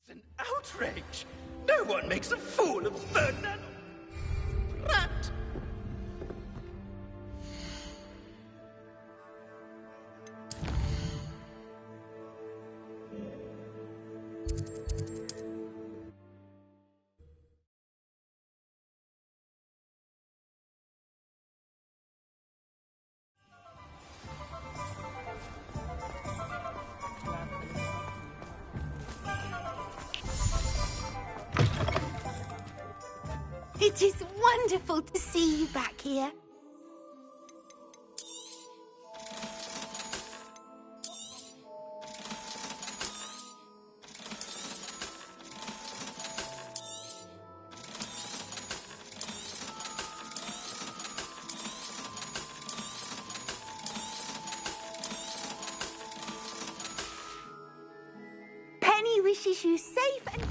An outrage! No one makes a fool of Ferdinand Pratt! It is wonderful to see you back here. Penny wishes you safe and...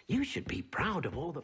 You should be proud of all the...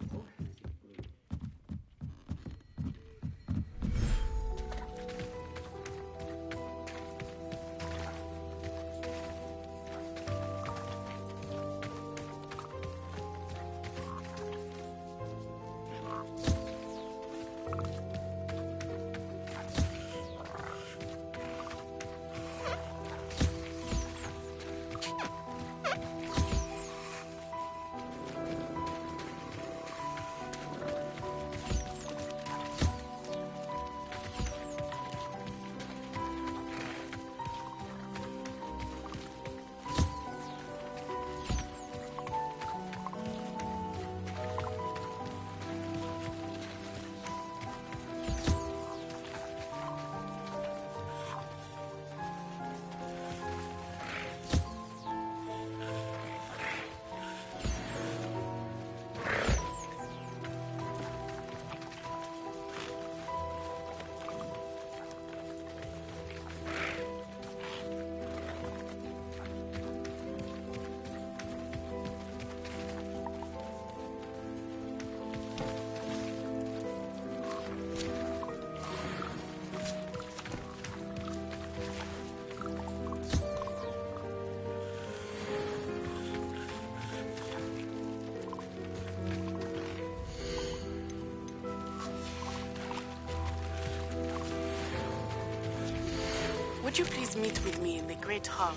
Would you please meet with me in the Great Hall?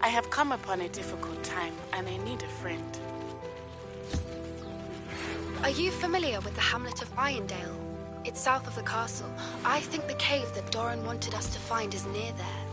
I have come upon a difficult time, and I need a friend. Are you familiar with the hamlet of Irondale? It's south of the castle. I think the cave that Doran wanted us to find is near there.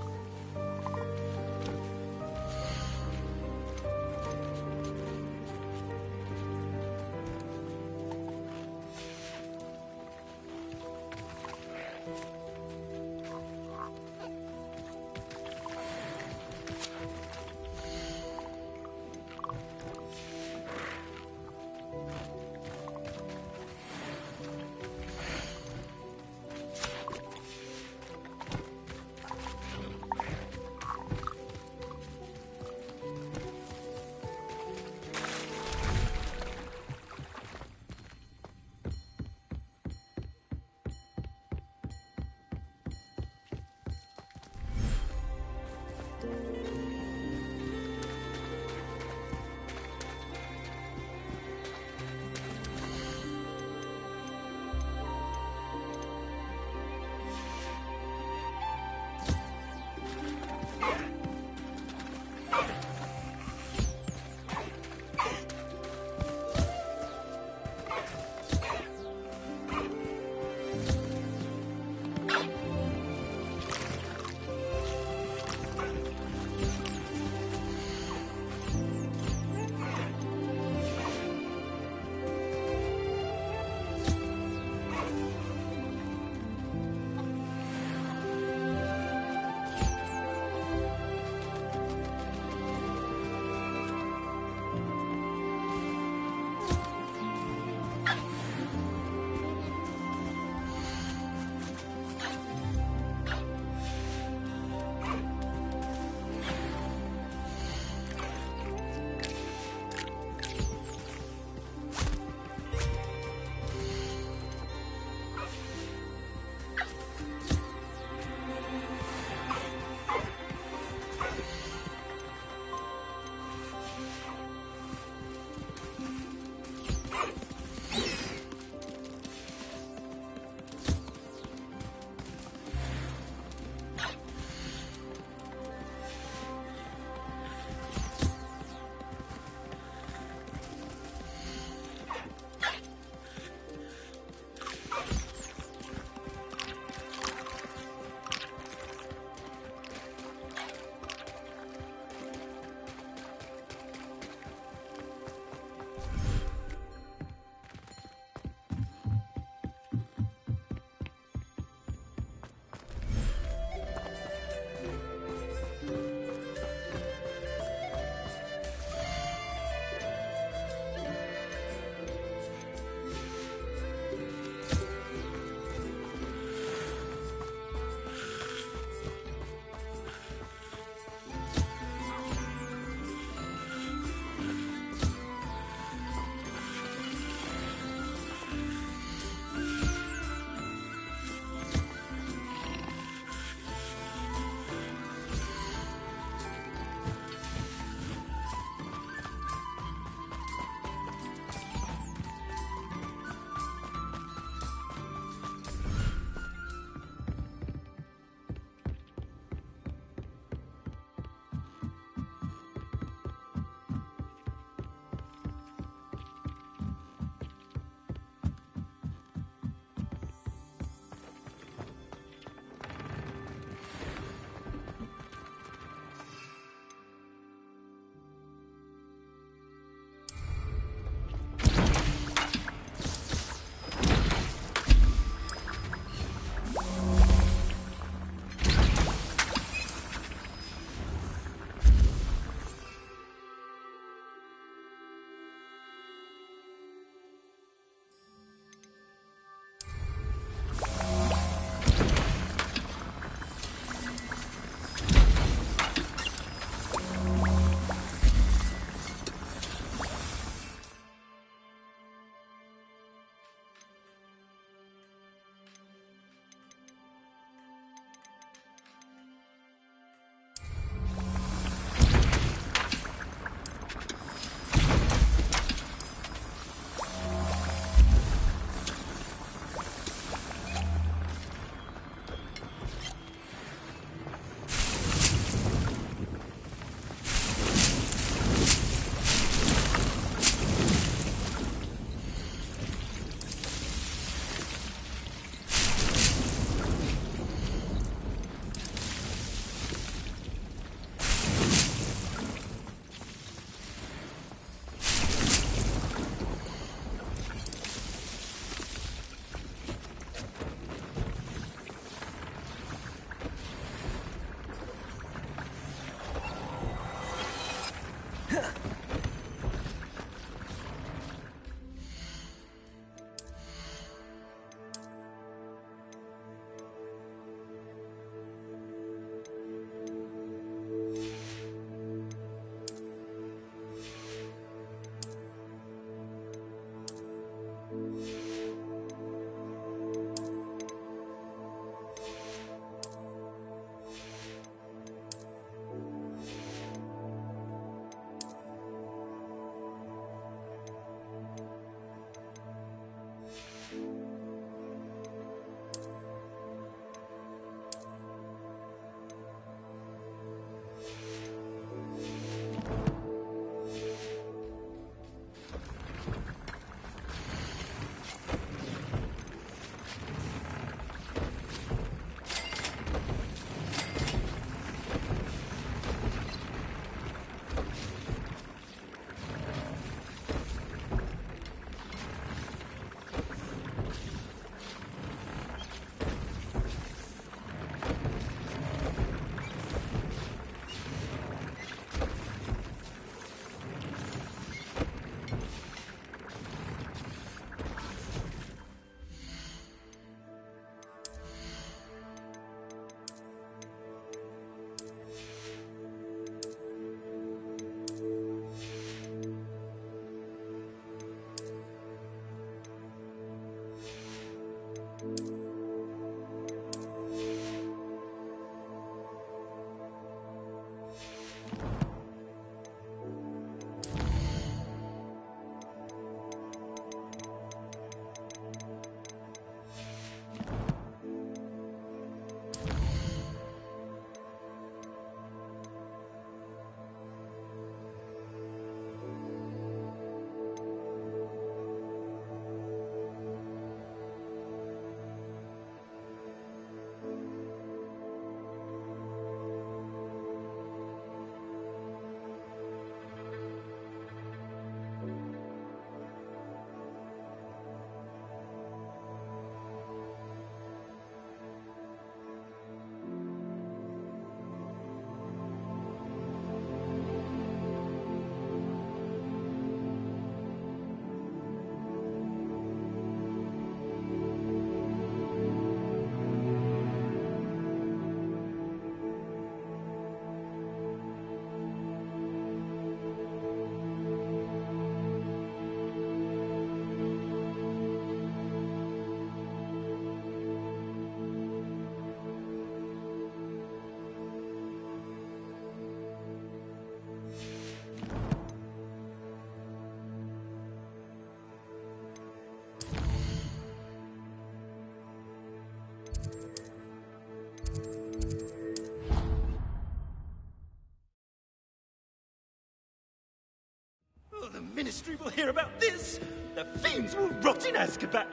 history will hear about this. The fiends will rot in Azkaban.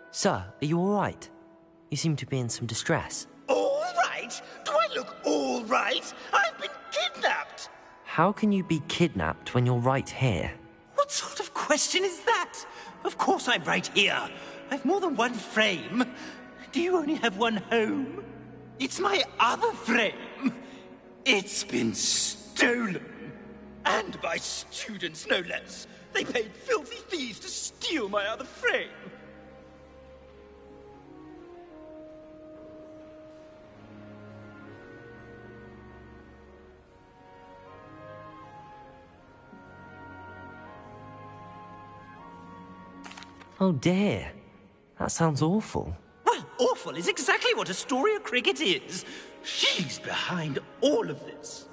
Sir, are you all right? You seem to be in some distress. All right? Do I look all right? I've been kidnapped. How can you be kidnapped when you're right here? What sort of question is that? Of course I'm right here. I've more than one frame. Do you only have one home? It's my other frame. It's been stolen. And by students, no less. They paid filthy thieves to steal my other frame. Oh dear. That sounds awful. Well, awful is exactly what Astoria Cricket is. She's behind all of this.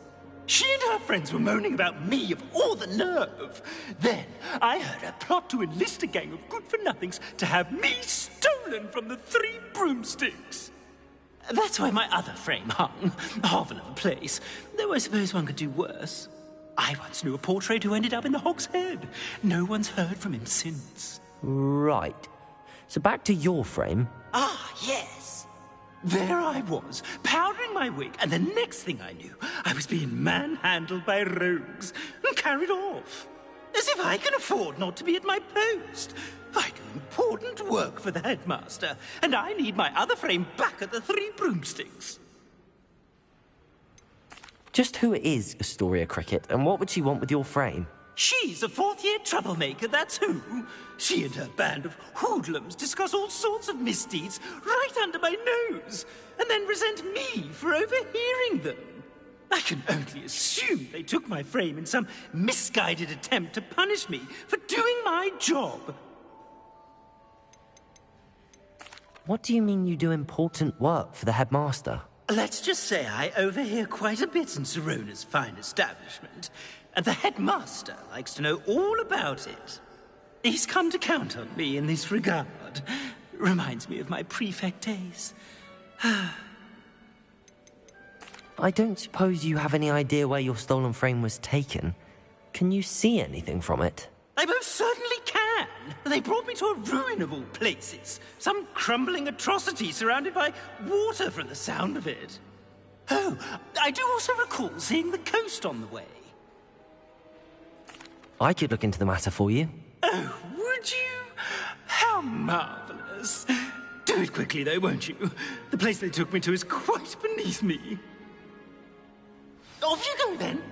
She and her friends were moaning about me of all the nerve. Then I heard her plot to enlist a gang of good-for-nothings to have me stolen from the Three Broomsticks. That's why my other frame hung. Half another place. Though I suppose one could do worse. I once knew a portrait who ended up in the Hog's Head. No one's heard from him since. Right. So back to your frame. Ah, yes. There I was, powdering my wig, and the next thing I knew, I was being manhandled by rogues and carried off. As if I can afford not to be at my post. I do important work for the headmaster, and I need my other frame back at the Three Broomsticks. Just who is Astoria Cricket, and what would she want with your frame? She's a fourth-year troublemaker, that's who. She and her band of hoodlums discuss all sorts of misdeeds right under my nose, and then resent me for overhearing them. I can only assume they took my frame in some misguided attempt to punish me for doing my job. What do you mean you do important work for the headmaster? Let's just say I overhear quite a bit in Sirona's fine establishment, and the headmaster likes to know all about it. He's come to count on me in this regard. Reminds me of my prefect days. I don't suppose you have any idea where your stolen frame was taken. Can you see anything from it? I most certainly can. They brought me to a ruin of all places. Some crumbling atrocity surrounded by water from the sound of it. Oh, I do also recall seeing the coast on the way. I could look into the matter for you. Oh, would you? How marvelous. Do it quickly, though, won't you? The place they took me to is quite beneath me. Off you go, then.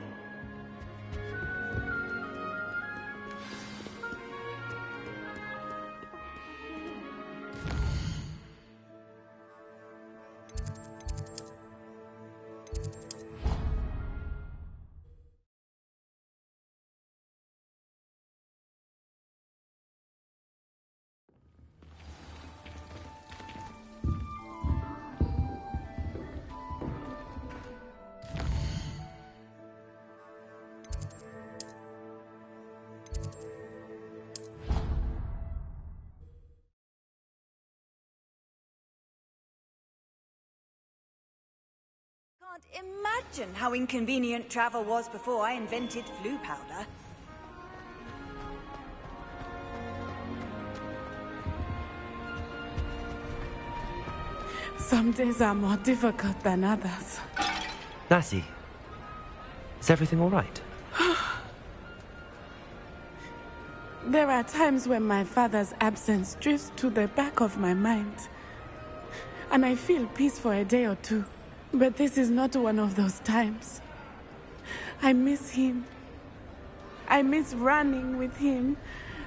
Can't imagine how inconvenient travel was before I invented flu powder. Some days are more difficult than others. Natty, is everything all right? There are times when my father's absence drifts to the back of my mind, and I feel peace for a day or two. But this is not one of those times. I miss him. I miss running with him.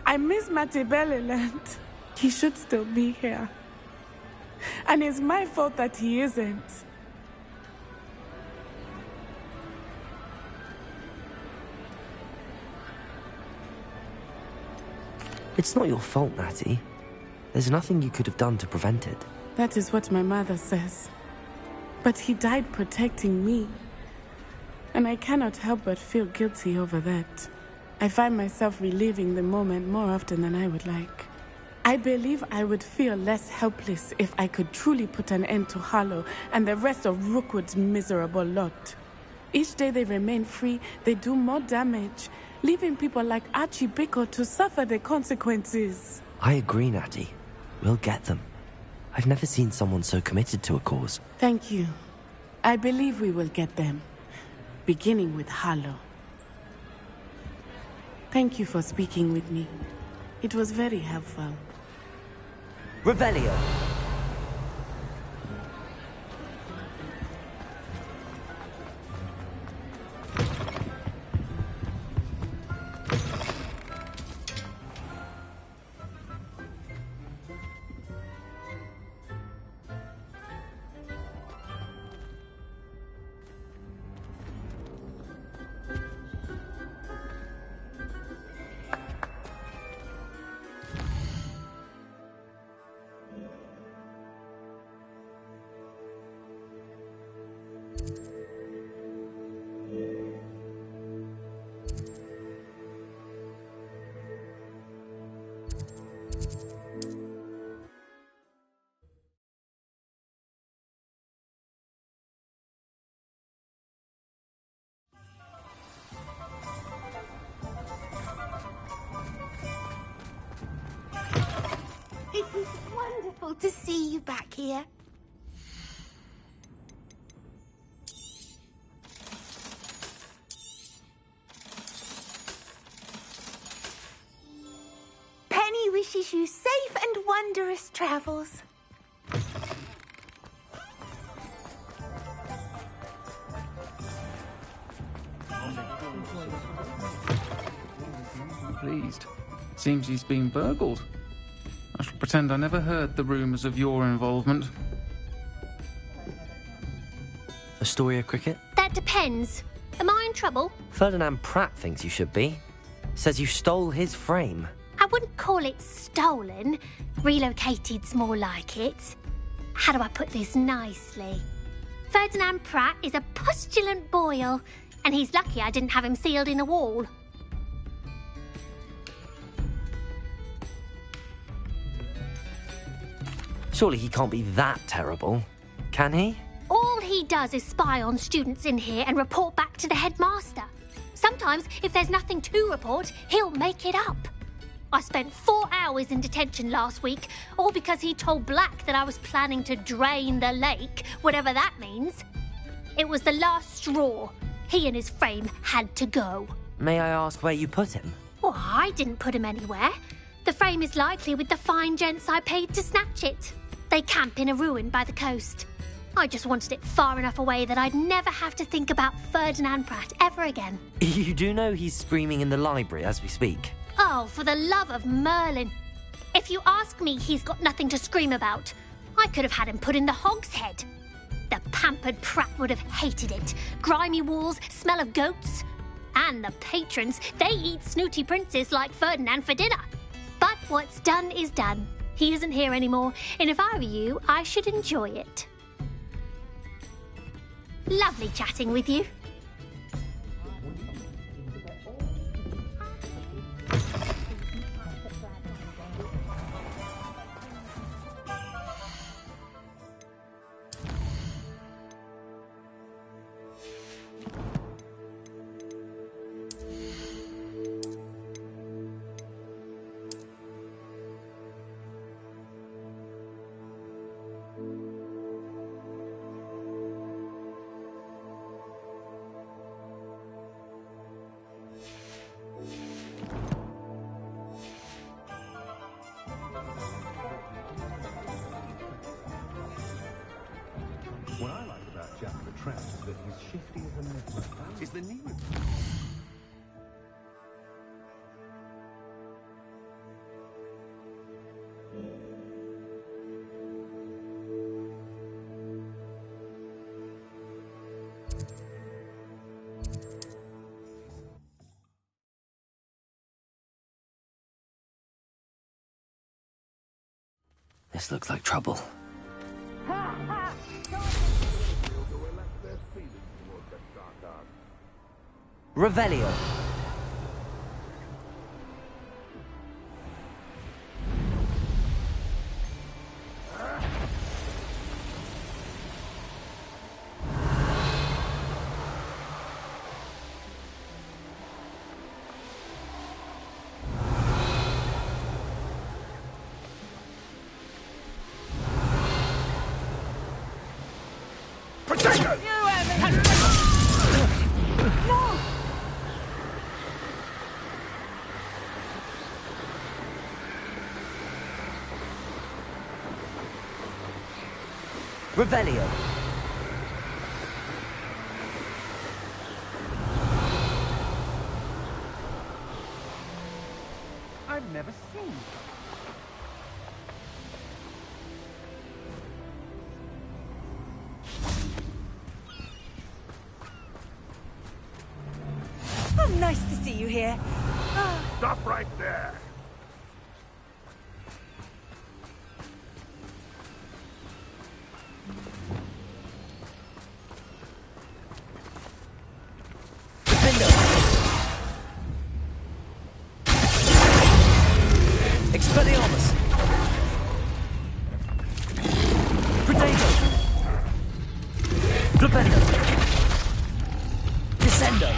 I miss Matebeleland. He should still be here. And it's my fault that he isn't. It's not your fault, Natty. There's nothing you could have done to prevent it. That is what my mother says. But he died protecting me. And I cannot help but feel guilty over that. I find myself reliving the moment more often than I would like. I believe I would feel less helpless if I could truly put an end to Harlow and the rest of Rookwood's miserable lot. Each day they remain free, they do more damage, leaving people like Archie Bickle to suffer the consequences. I agree, Natty. We'll get them. I've never seen someone so committed to a cause. Thank you. I believe we will get them, beginning with Harlow. Thank you for speaking with me. It was very helpful. Revelio! It is wonderful to see you back here. Penny wishes you safe and wondrous travels. Pleased. Seems he's been burgled. I shall pretend I never heard the rumours of your involvement. Astoria Cricket? That depends. Am I in trouble? Ferdinand Pratt thinks you should be. Says you stole his frame. I wouldn't call it stolen. Relocated's more like it. How do I put this nicely? Ferdinand Pratt is a postulant boil, and he's lucky I didn't have him sealed in a wall. Surely he can't be that terrible, can he? All he does is spy on students in here and report back to the headmaster. Sometimes, if there's nothing to report, he'll make it up. I spent 4 hours in detention last week, all because he told Black that I was planning to drain the lake, whatever that means. It was the last straw. He and his frame had to go. May I ask where you put him? Well, I didn't put him anywhere. The frame is likely with the fine gents I paid to snatch it. They camp in a ruin by the coast. I just wanted it far enough away that I'd never have to think about Ferdinand Pratt ever again. You do know he's screaming in the library as we speak. Oh, for the love of Merlin. If you ask me, he's got nothing to scream about. I could have had him put in the hogshead. The pampered Pratt would have hated it. Grimy walls, smell of goats. And the patrons, they eat snooty princes like Ferdinand for dinner. But what's done is done. He isn't here anymore, and if I were you, I should enjoy it. Lovely chatting with you. What I like about Jack the Tramp is that he's shifty as a niffler. Is the new... This looks like trouble. Revelio. Revelio. I've never seen. Oh, nice to see you here. Stop right there. Expelliarmus! Potato! Flipendo! Descendo!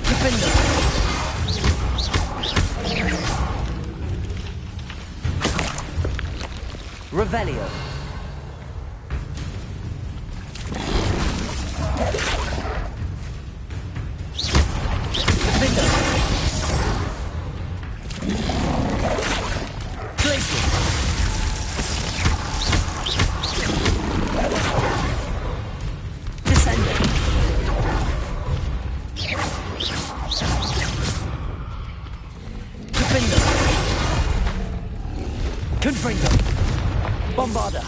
Defendo! Revelio. Defendo. Glacier. Descendo. Defendo. Confringo. Bombarda.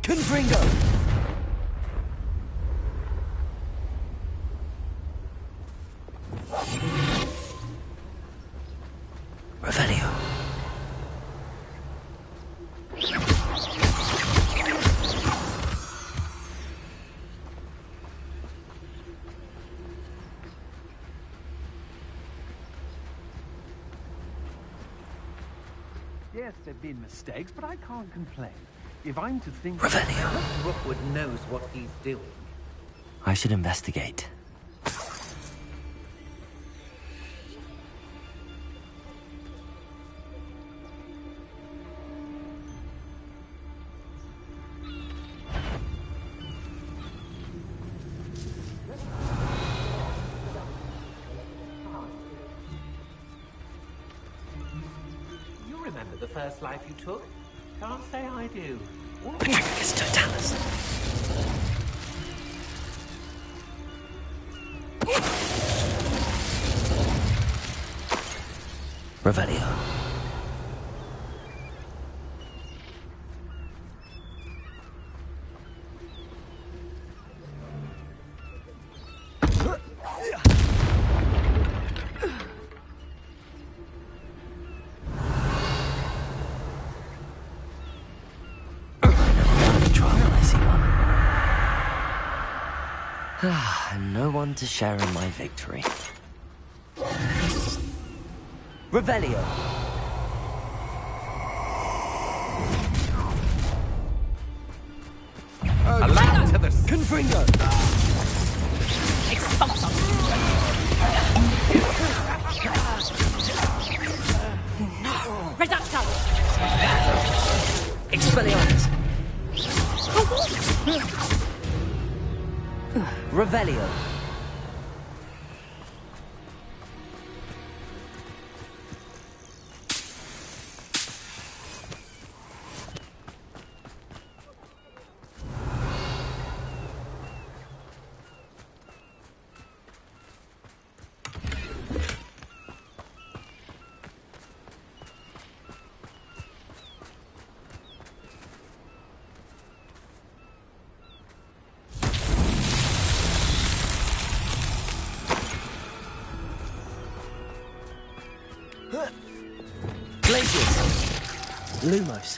Confringo! Revelio. Yes, there've been mistakes, but I can't complain. If I'm to think... Revelio. Rookwood knows what he's doing. I should investigate. You remember the first life you took? Can't say I do. Patricus totalis. Revelio. And no one to share in my victory. Revelio. Allow to the... Confringo. Expulso. No. Reducto. Expelliarmus. Revelio. Lumos.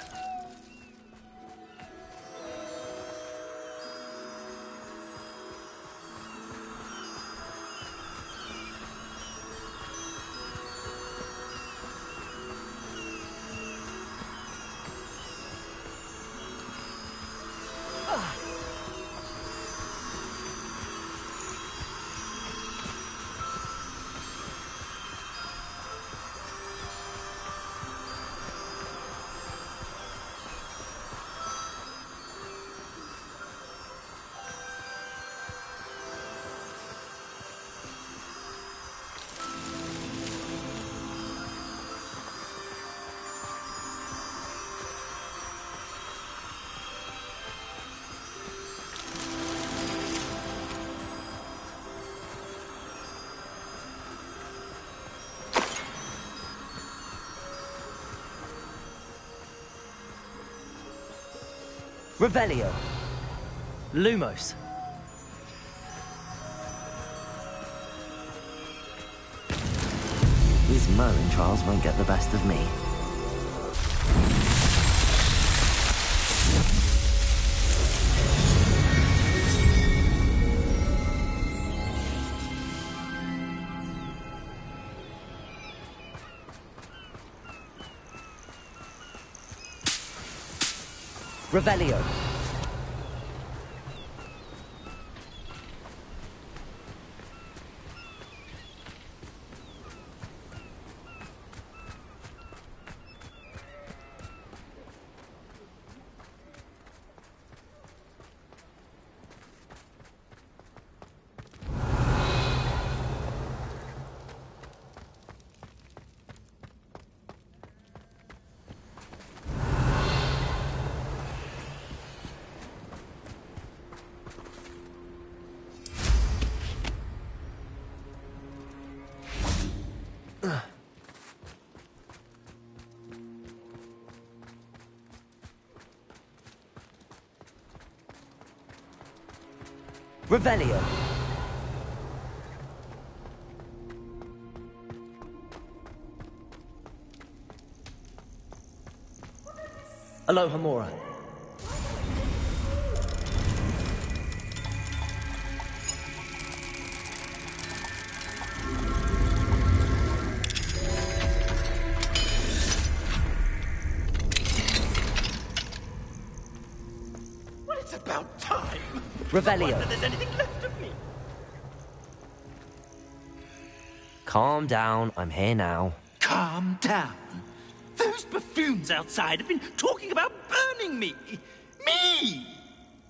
Revelio. Lumos. These Merlin trials won't get the best of me. Revelio. Revelio. Aloha Mora. Well, it's about time. Revelio. I wonder if there's anything left of me. Calm down, I'm here now. Calm down. Those buffoons outside have been talking about burning me. Me!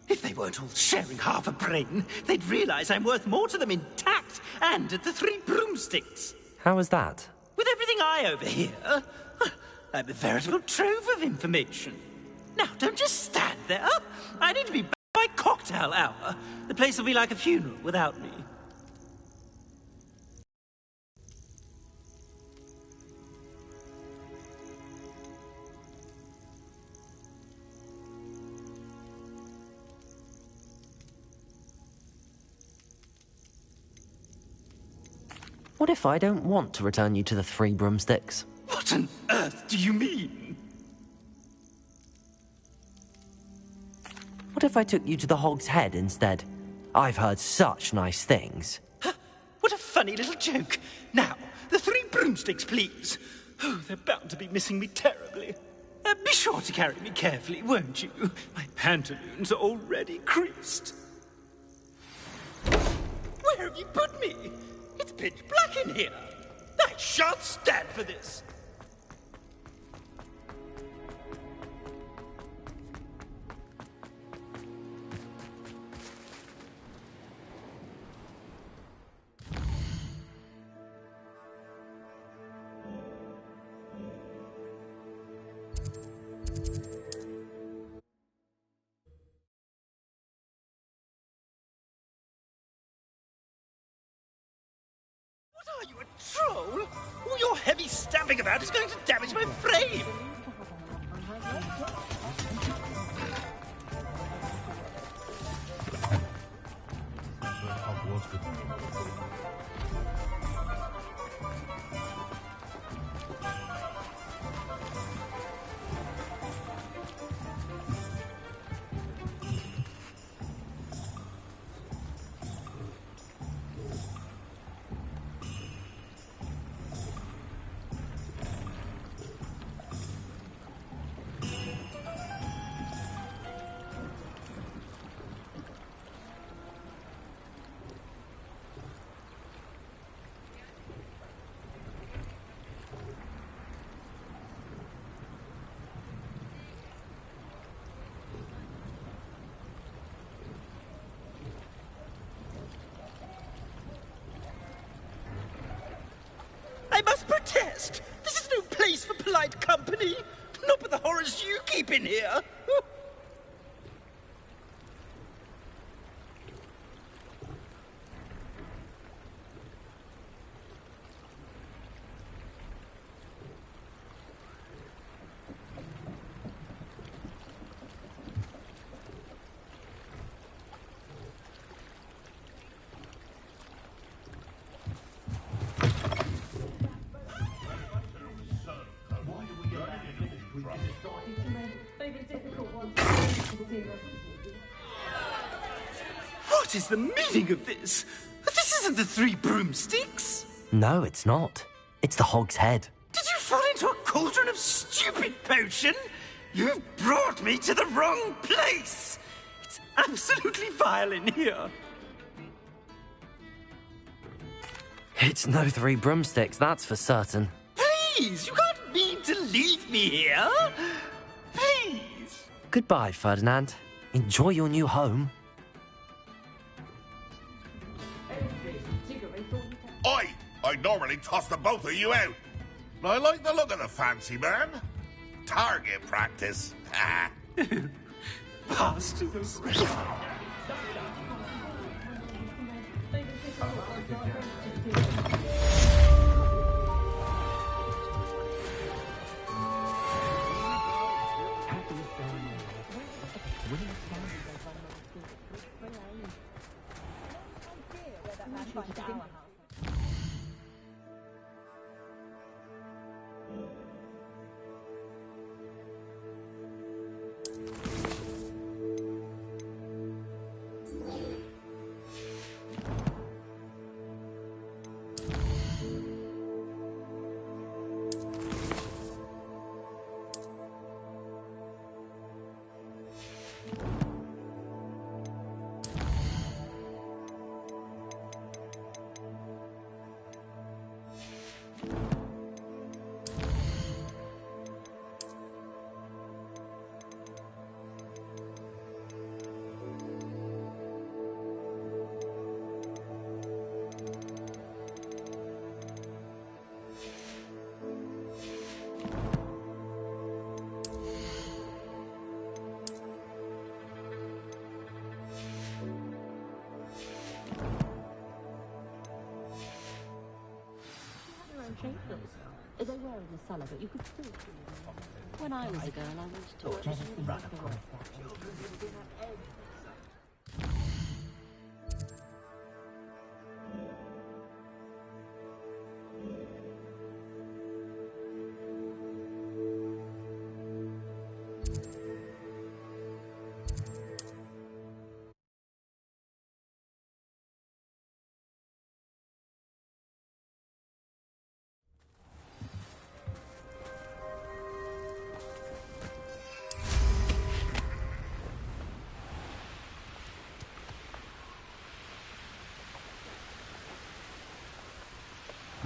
If they weren't all sharing half a brain, they'd realize I'm worth more to them intact and at the 3 broomsticks. How was that? With everything I overhear, I'm a veritable trove of information. Now, don't just stand there. I need to be back by cocktail hour. The place will be like a funeral without me. What if I don't want to return you to the 3 broomsticks? What on earth do you mean? What if I took you to the Hog's Head instead? I've heard such nice things. What a funny little joke. Now, the 3 broomsticks, please. Oh, they're bound to be missing me terribly. Be sure to carry me carefully, won't you? My pantaloons are already creased. Where have you put me? It's pitch black in here. I shan't stand for this. What are you, a troll? All your heavy stamping about is going to damage my frame. guest. This is no place for polite company. Not with the horrors you keep in here. What is the meaning of this? This isn't the Three Broomsticks. No, it's not. It's the Hog's Head. Did you fall into a cauldron of stupid potion? You brought me to the wrong place. It's absolutely vile in here. It's no Three Broomsticks, that's for certain. Please, you can't mean to leave me here. Please. Goodbye, Ferdinand. Enjoy your new home. I'd normally toss the both of you out. I like the look of the fancy man. Target practice. Bastards. They were in the cellar, but you could still see them. When I was a girl, I went to church.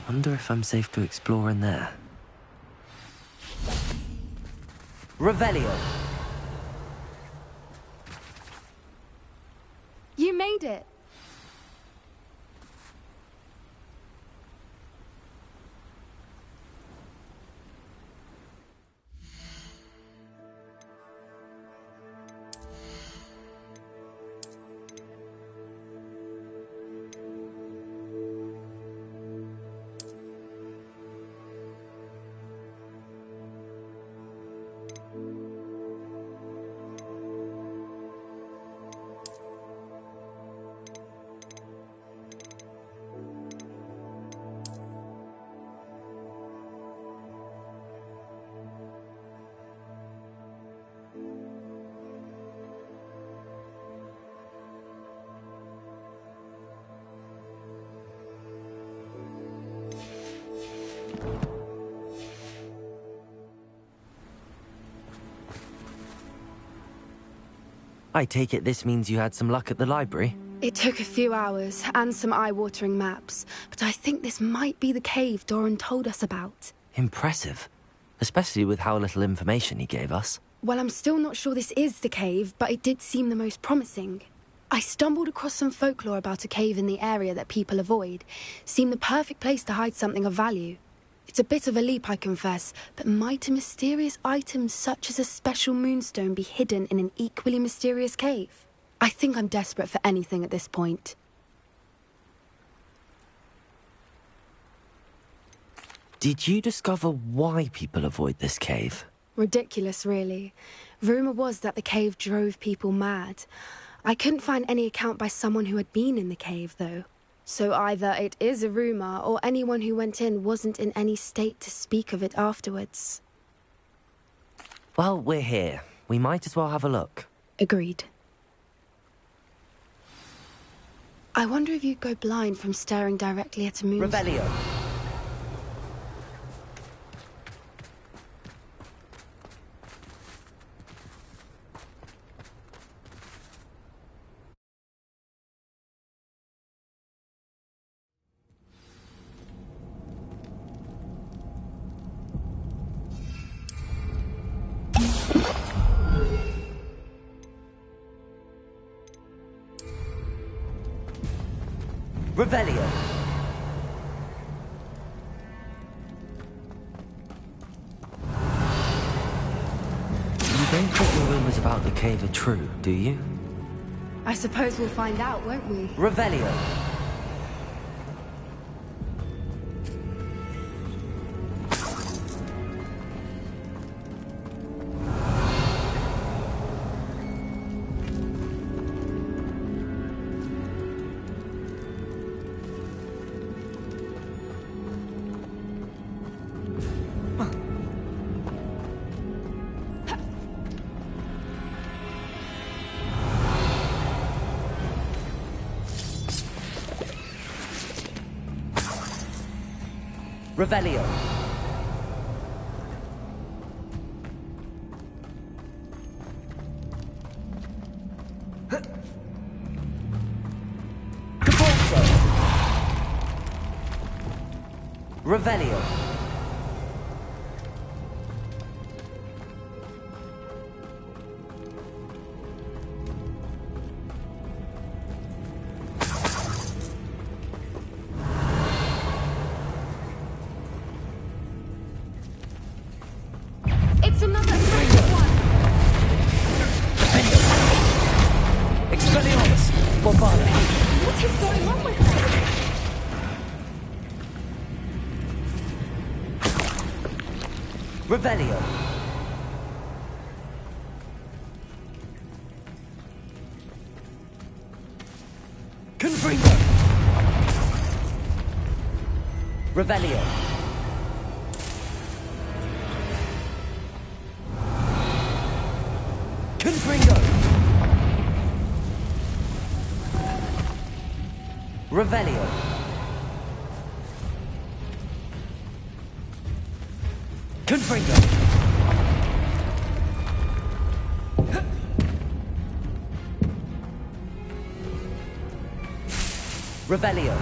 Wonder if I'm safe to explore in there. Revelio! You made it. I take it this means you had some luck at the library? It took a few hours and some eye-watering maps, but I think this might be the cave Doran told us about. Impressive. Especially with how little information he gave us. Well, I'm still not sure this is the cave, but it did seem the most promising. I stumbled across some folklore about a cave in the area that people avoid. Seemed the perfect place to hide something of value. It's a bit of a leap, I confess, but might a mysterious item such as a special moonstone be hidden in an equally mysterious cave? I think I'm desperate for anything at this point. Did you discover why people avoid this cave? Ridiculous, really. Rumour was that the cave drove people mad. I couldn't find any account by someone who had been in the cave, though. So either it is a rumour, or anyone who went in wasn't in any state to speak of it afterwards. Well, we're here. We might as well have a look. Agreed. I wonder if you'd go blind from staring directly at a moon. Revelio. Revelio. You don't think the rumours about the cave are true, do you? I suppose we'll find out, won't we? Revelio. Revelio. Revelio. It's another fresh one! Expelliarmus. Bombada. What is going on with them? Revelio. Confringo. Revelio. Confringo. Revelio. Confringo. Revelio.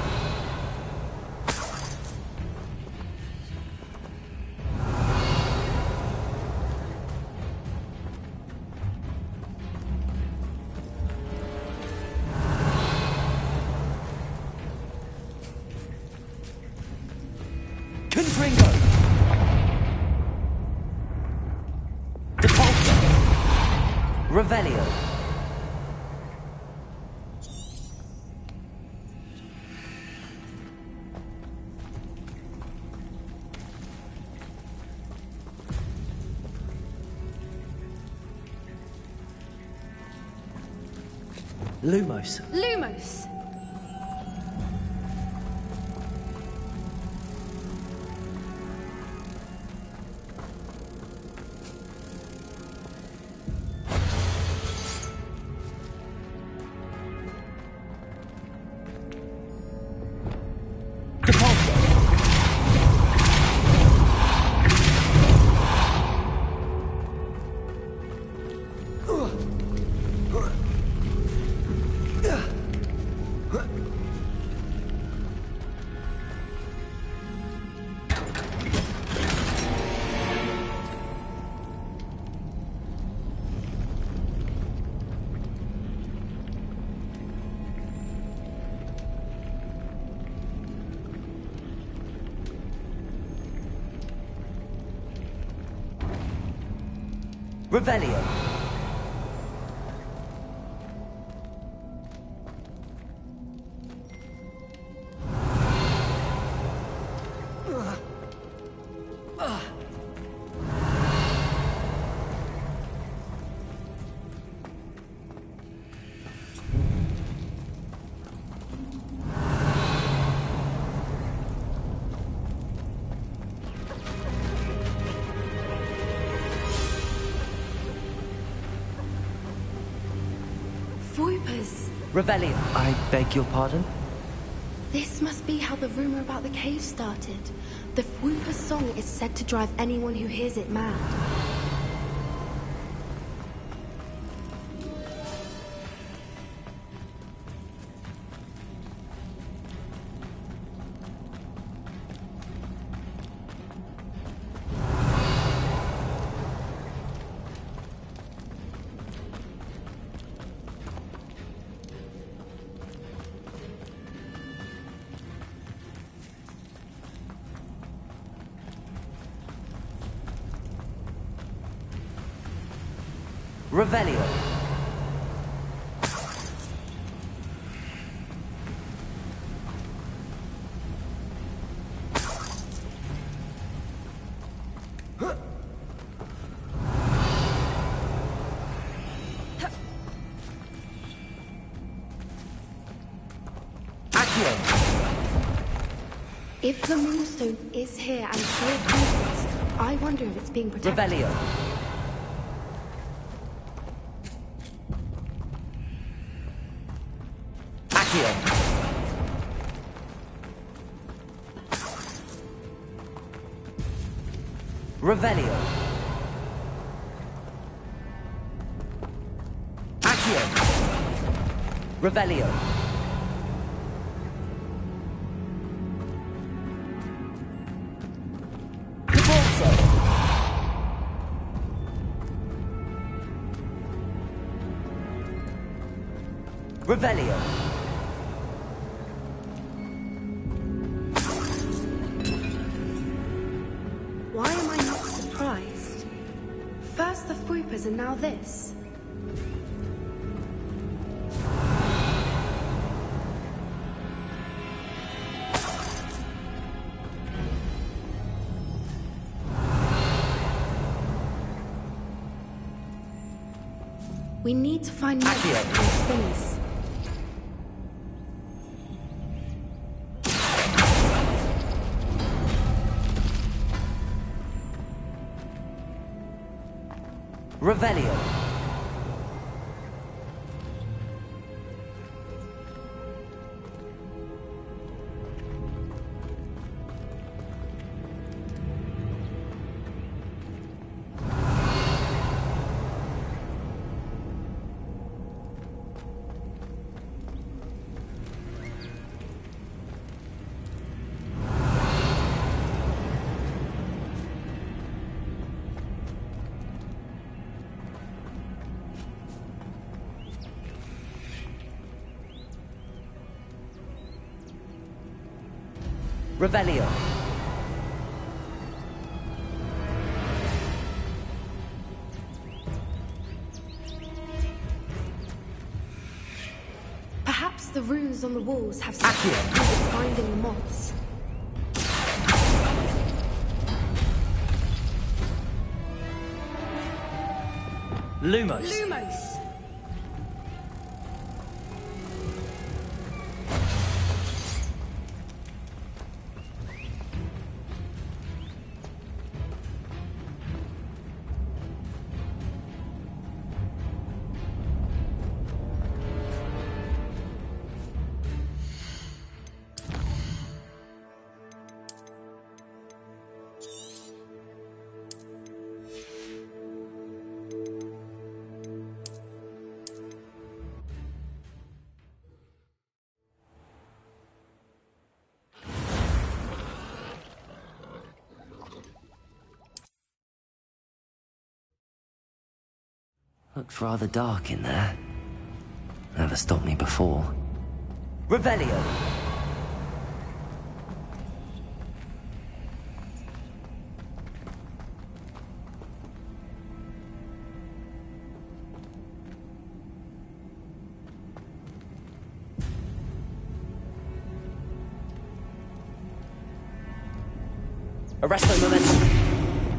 Confringo. Depulso. Revelio. Lumos. Lumos! Revelio. Revelio. I beg your pardon? This must be how the rumor about the cave started. The Whooper's song is said to drive anyone who hears it mad. Revelio. If the Moonstone is here and here conquest, I wonder if it's being protected. Revelio. Revelio. Accio. Revelio. Caborso. Revelio. Why am I not surprised? First the Whoopers and now this. We need to find more spinners. Revelio. Revelio. Perhaps the runes on the walls have something to do with finding the moths. Lumos. Lumos! Looks rather dark in there. Never stopped me before. Revelio. Arresto momentum.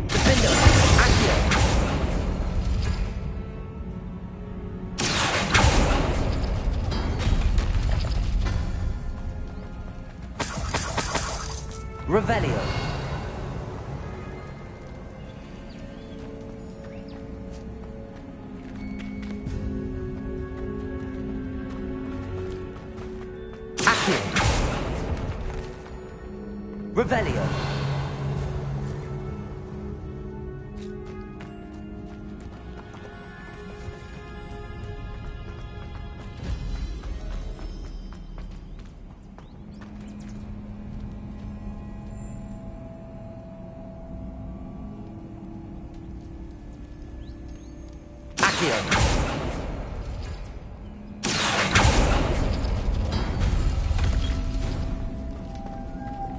Defender. Accio. Revelio. Accio. Revelio.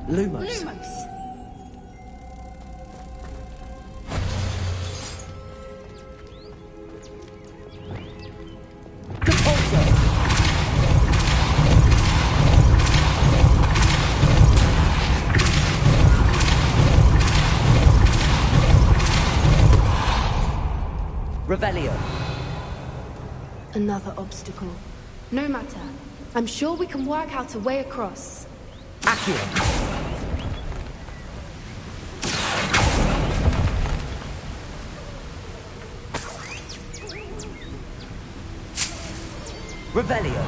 Lumos. Depulso. Revelio. Another obstacle. No matter. I'm sure we can work out a way across. Accio. Revelio.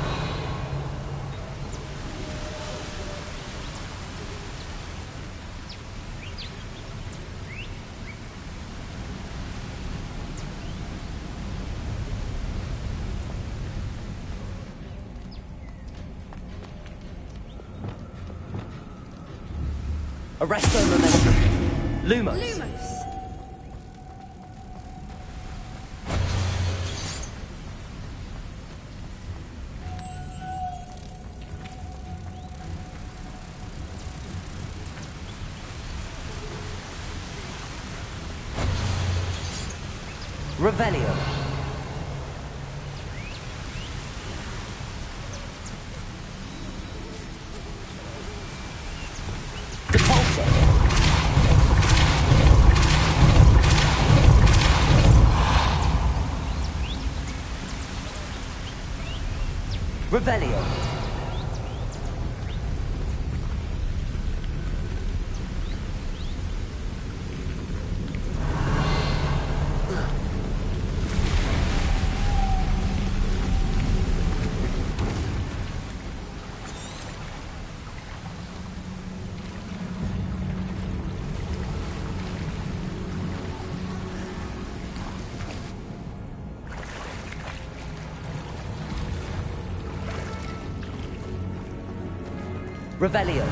Arresto momentum. Lumos. Revelio. Depulso. Revelio. Revelio.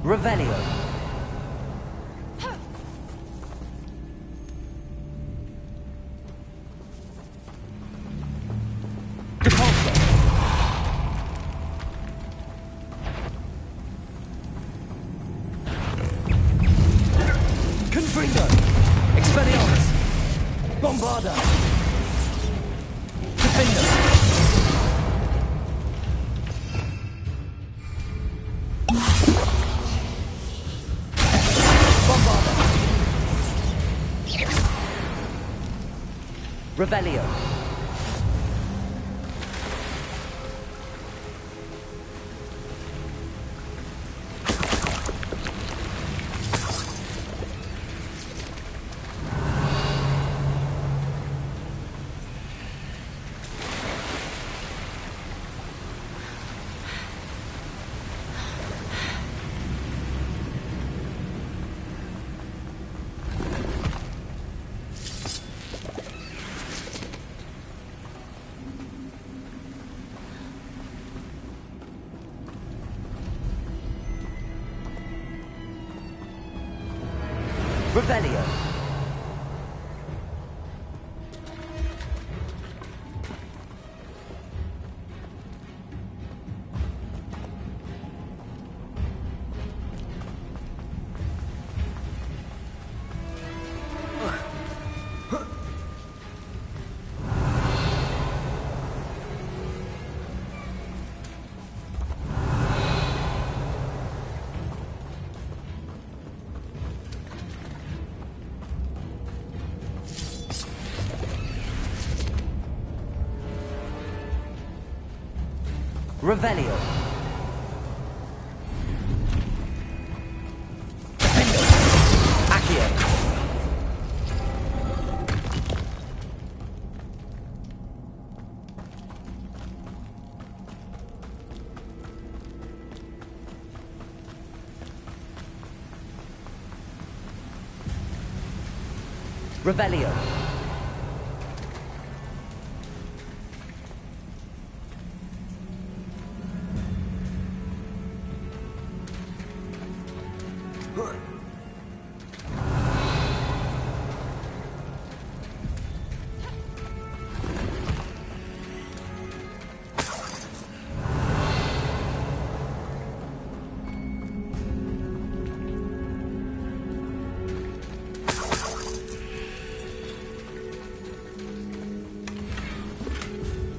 Revelio. Depulso. Confringo. Expelliarmus. Bombarda. Defender. Revelio. Revelio. Revelio. Accio. Revelio.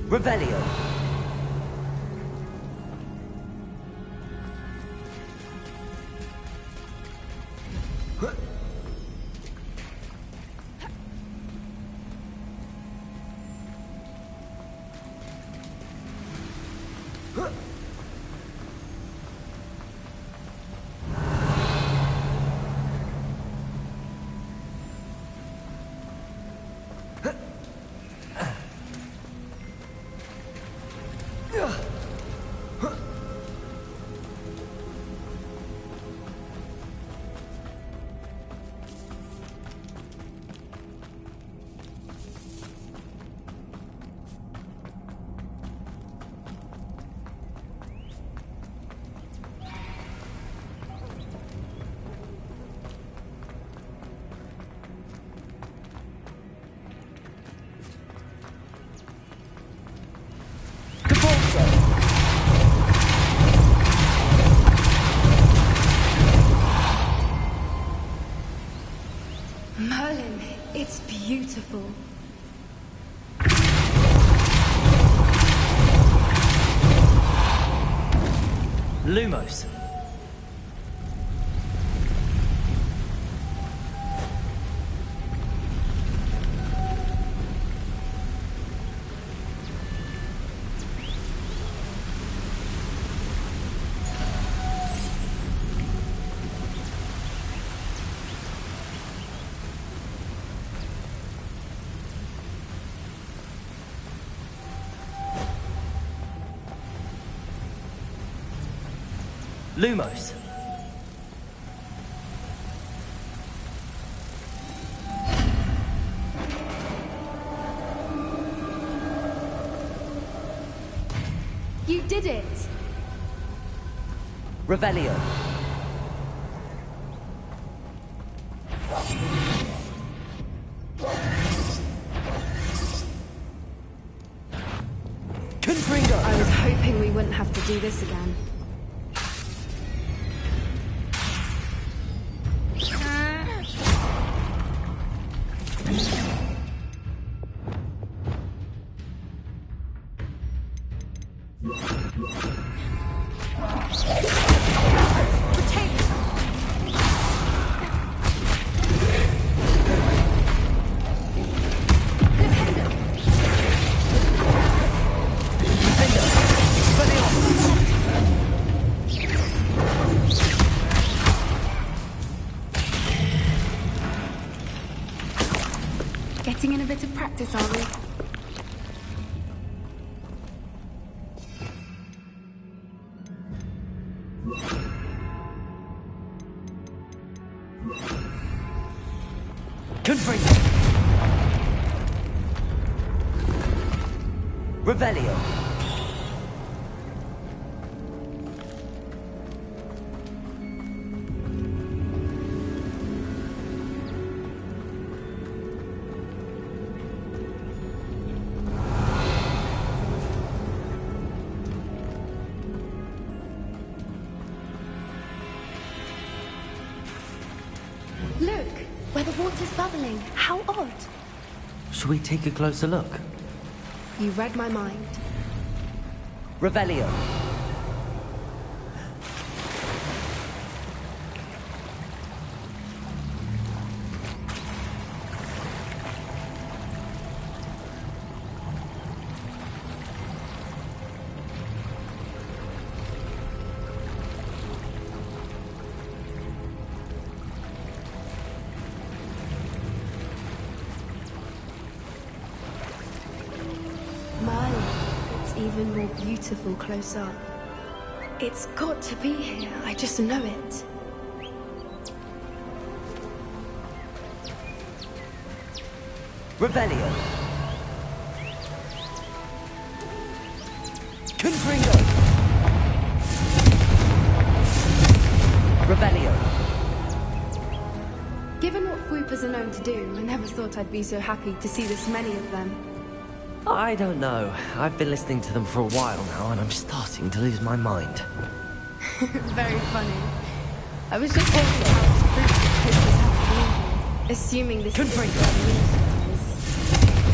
Revelio. Merlin, it's beautiful. Lumos. Lumos. You did it! Revelio. Confringo. I was hoping we wouldn't have to do this again. Getting in a bit of practice, are we? Confringo. Revelio. the water's bubbling. How odd. Should we take a closer look? You read my mind. Revelio. Even more beautiful close up. It's got to be here, I just know it. Revelio. Confringo. Revelio. Given what Whoopers are known to do, I never thought I'd be so happy to see this many of them. I don't know. I've been listening to them for a while now, and I'm starting to lose my mind. Very funny. I was just wondering how it's proof that Whoopers have been, assuming this is Confringo.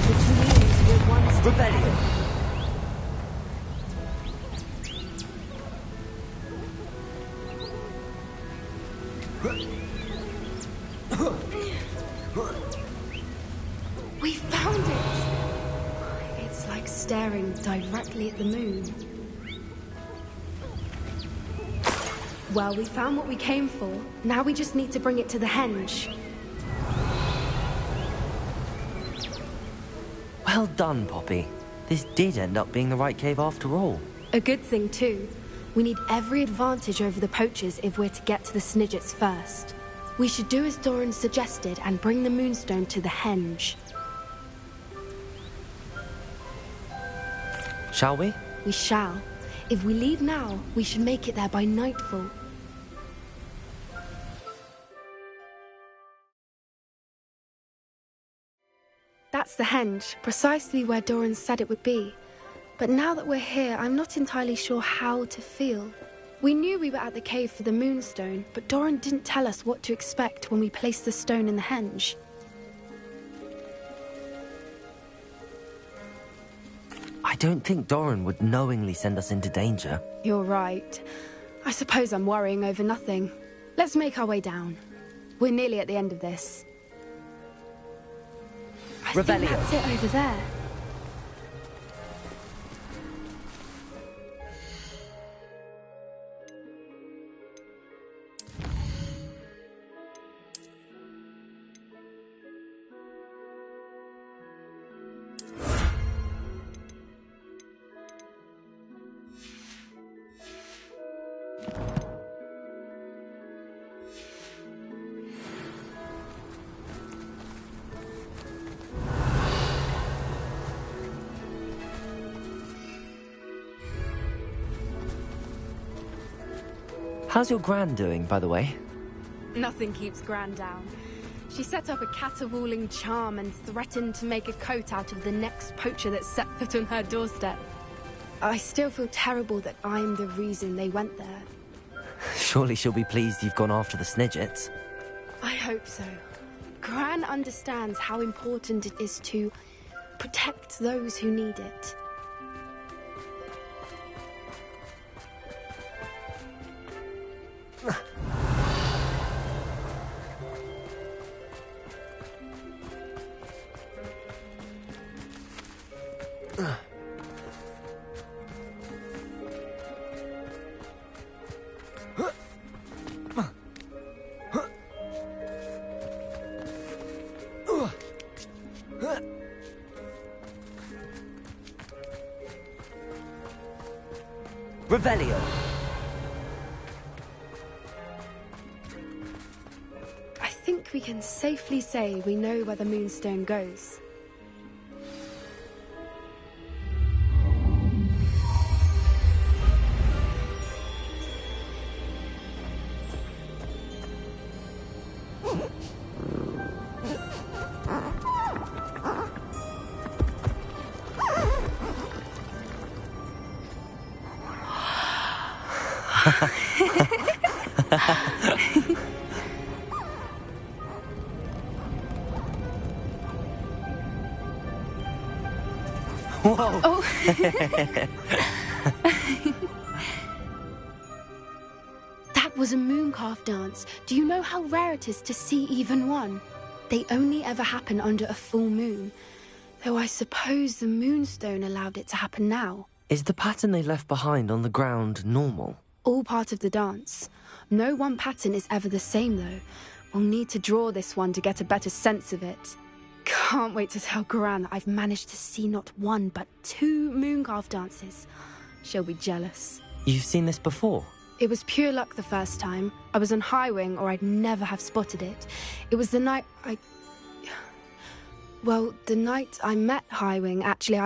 which means we're one step Revelio. We found it! It's like staring directly at the moon. Well, we found what we came for. Now we just need to bring it to the henge. Well done, Poppy. This did end up being the right cave after all. A good thing, too. We need every advantage over the poachers if we're to get to the Snidgets first. We should do as Doran suggested and bring the Moonstone to the henge. Shall we? We shall. If we leave now, we should make it there by nightfall. That's the henge, precisely where Doran said it would be. But now that we're here, I'm not entirely sure how to feel. We knew we were at the cave for the Moonstone, but Doran didn't tell us what to expect when we placed the stone in the henge. I don't think Doran would knowingly send us into danger. You're right. I suppose I'm worrying over nothing. Let's make our way down. We're nearly at the end of this. I think that's it over there. How's your Gran doing, by the way? Nothing keeps Gran down. She set up a caterwauling charm and threatened to make a coat out of the next poacher that set foot on her doorstep. I still feel terrible that I'm the reason they went there. Surely she'll be pleased you've gone after the Snidgets. I hope so. Gran understands how important it is to protect those who need it. Revelio. I think we can safely say we know where the Moonstone goes. Whoa! Oh. That was a mooncalf dance. Do you know how rare it is to see even one? They only ever happen under a full moon. Though I suppose the moonstone allowed it to happen now. Is the pattern they left behind on the ground normal? All part of the dance. No one pattern is ever the same, though. We'll need to draw this one to get a better sense of it. Can't wait to tell Gran that I've managed to see not one, but 2 mooncalf dances. She'll be jealous. You've seen this before? It was pure luck the first time. I was on High Wing, or I'd never have spotted it. It was the night Well, the night I met High Wing, actually,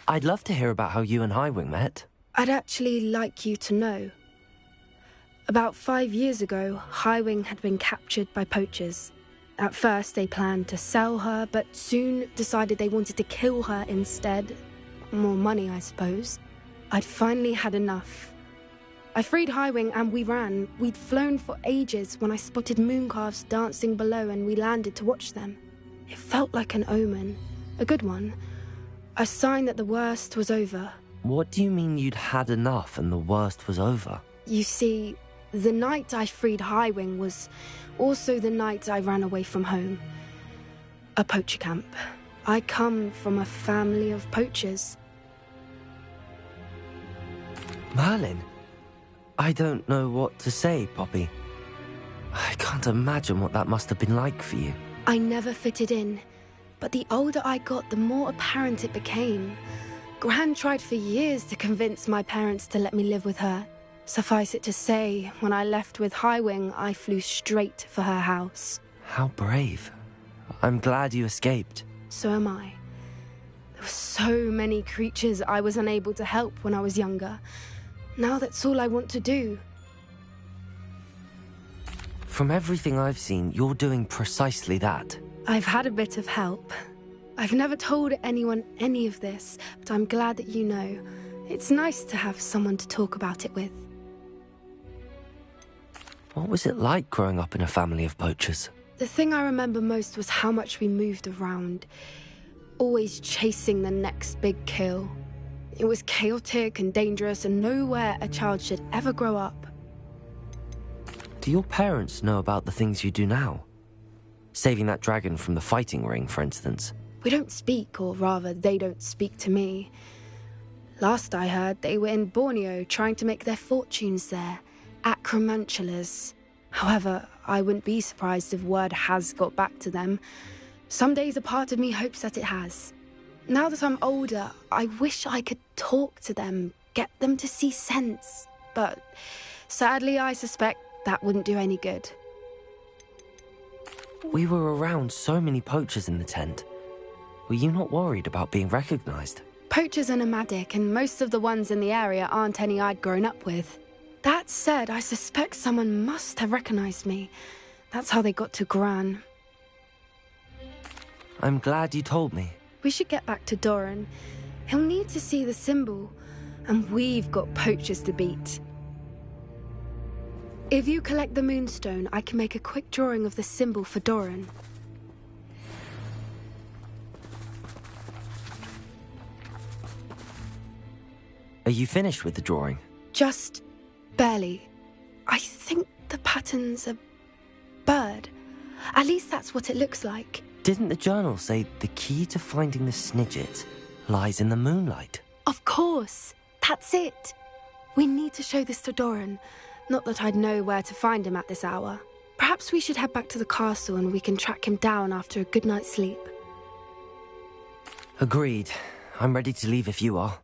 I'd love to hear about how you and Highwing met. I'd actually like you to know. About 5 years ago, Highwing had been captured by poachers. At first, they planned to sell her, but soon decided they wanted to kill her instead. More money, I suppose. I'd finally had enough. I freed Highwing and we ran. We'd flown for ages when I spotted mooncalves dancing below and we landed to watch them. It felt like an omen. A good one. A sign that the worst was over. What do you mean you'd had enough and the worst was over? You see, the night I freed Highwing was also the night I ran away from home. A poacher camp. I come from a family of poachers. Merlin? I don't know what to say, Poppy. I can't imagine what that must have been like for you. I never fitted in, but the older I got, the more apparent it became. Gran tried for years to convince my parents to let me live with her. Suffice it to say, when I left with Highwing, I flew straight for her house. How brave. I'm glad you escaped. So am I. There were so many creatures I was unable to help when I was younger. Now that's all I want to do. From everything I've seen, you're doing precisely that. I've had a bit of help. I've never told anyone any of this, but I'm glad that you know. It's nice to have someone to talk about it with. What was it like growing up in a family of poachers? The thing I remember most was how much we moved around, always chasing the next big kill. It was chaotic and dangerous and nowhere a child should ever grow up. Do your parents know about the things you do now? Saving that dragon from the fighting ring, for instance. We don't speak, or rather, they don't speak to me. Last I heard, they were in Borneo trying to make their fortunes there. Acromantulas. However, I wouldn't be surprised if word has got back to them. Some days a part of me hopes that it has. Now that I'm older, I wish I could talk to them, get them to see sense. But sadly, I suspect that wouldn't do any good. We were around so many poachers in the tent. Were you not worried about being recognized? Poachers are nomadic, and most of the ones in the area aren't any I'd grown up with. That said, I suspect someone must have recognized me. That's how they got to Gran. I'm glad you told me. We should get back to Doran. He'll need to see the symbol, and we've got poachers to beat. If you collect the moonstone, I can make a quick drawing of the symbol for Doran. Are you finished with the drawing? Just barely. I think the pattern's a bird. At least that's what it looks like. Didn't the journal say the key to finding the Snidget lies in the moonlight? Of course. That's it. We need to show this to Doran. Not that I'd know where to find him at this hour. Perhaps we should head back to the castle and we can track him down after a good night's sleep. Agreed. I'm ready to leave if you are.